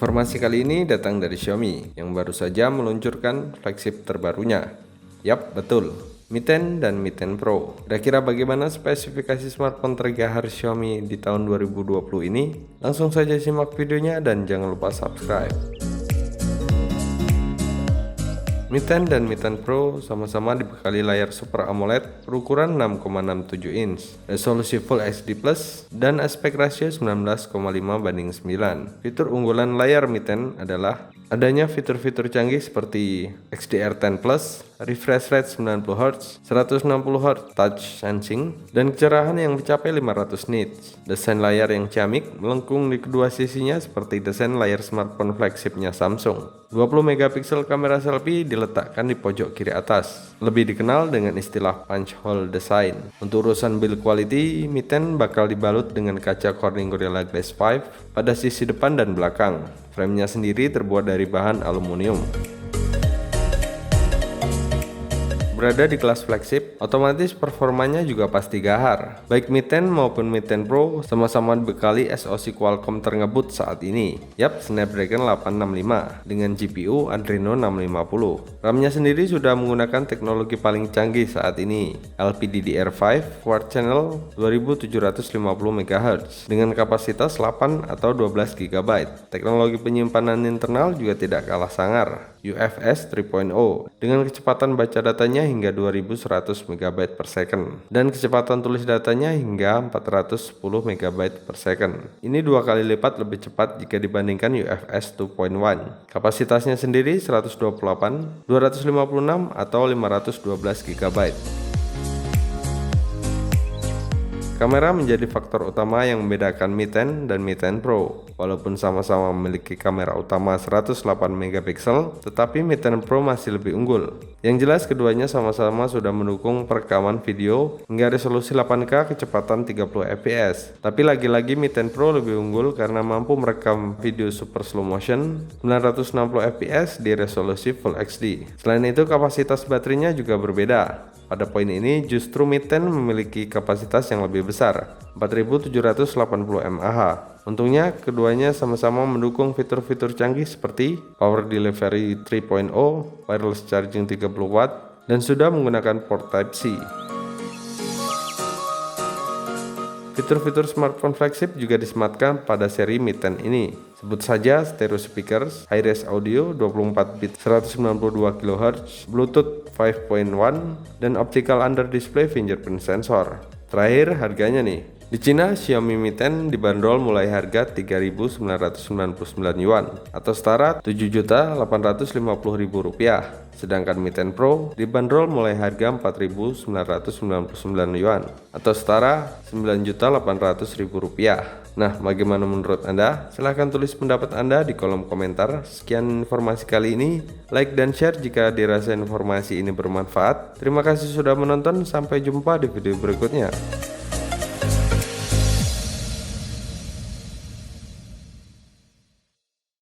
Informasi kali ini datang dari Xiaomi yang baru saja meluncurkan flagship terbarunya. Yap, betul, Mi 10 dan Mi 10 Pro. Kira-kira bagaimana spesifikasi smartphone tergahar Xiaomi di tahun 2020 ini? Langsung saja simak videonya dan jangan lupa subscribe. Mi 10 dan Mi 10 Pro sama-sama dibekali layar Super AMOLED berukuran 6,67 inch, resolusi Full HD+, dan aspek rasio 19,5:9. Fitur unggulan layar Mi 10 adalah adanya fitur-fitur canggih seperti XDR10+, refresh rate 90Hz, 160Hz touch sensing, dan kecerahan yang mencapai 500 nits. Desain layar yang ciamik melengkung di kedua sisinya seperti desain layar smartphone flagshipnya Samsung. 20 megapiksel kamera selfie diletakkan di pojok kiri atas, lebih dikenal dengan istilah punch hole design. Untuk urusan build quality, Mi 10 bakal dibalut dengan kaca Corning Gorilla Glass 5 pada sisi depan dan belakang. Framenya sendiri terbuat dari bahan aluminium. Berada di kelas flagship, otomatis performanya juga pasti gahar. Baik Mi 10 maupun Mi 10 Pro sama-sama dibekali SoC Qualcomm terngebut saat ini. Yap, Snapdragon 865 dengan GPU Adreno 650. RAM-nya sendiri sudah menggunakan teknologi paling canggih saat ini, LPDDR5 Quad Channel 2750 MHz dengan kapasitas 8 atau 12 GB. Teknologi penyimpanan internal juga tidak kalah sangar, UFS 3.0 dengan kecepatan baca datanya hingga 2100 MB per second dan kecepatan tulis datanya hingga 410 MB per second. Ini 2 kali lipat lebih cepat jika dibandingkan UFS 2.1. Kapasitasnya sendiri 128, 256 atau 512 GB. Kamera menjadi faktor utama yang membedakan Mi 10 dan Mi 10 Pro. Walaupun sama-sama memiliki kamera utama 108 megapiksel, tetapi Mi 10 Pro masih lebih unggul. Yang jelas keduanya sama-sama sudah mendukung perekaman video hingga resolusi 8K kecepatan 30 fps. Tapi lagi-lagi Mi 10 Pro lebih unggul karena mampu merekam video super slow motion 960 fps di resolusi Full HD. Selain itu kapasitas baterainya juga berbeda. Pada poin ini justru Mi 10 memiliki kapasitas yang lebih besar, 4780 mAh. Untungnya keduanya sama-sama mendukung fitur-fitur canggih seperti Power Delivery 3.0, wireless charging 30W, dan sudah menggunakan port Type-C. Fitur-fitur smartphone flagship juga disematkan pada seri Mi 10 ini. Sebut saja stereo speakers, high-res audio 24 bit 192 kHz, Bluetooth 5.1, dan optical under display fingerprint sensor. Terakhir harganya nih. Di Cina, Xiaomi Mi 10 dibanderol mulai harga 3.999 yuan atau setara Rp7.850.000. Sedangkan Mi 10 Pro dibanderol mulai harga 4.999 yuan atau setara Rp9.800.000. Nah, bagaimana menurut Anda? Silahkan tulis pendapat Anda di kolom komentar. Sekian informasi kali ini. Like dan share jika dirasa informasi ini bermanfaat. Terima kasih sudah menonton. Sampai jumpa di video berikutnya.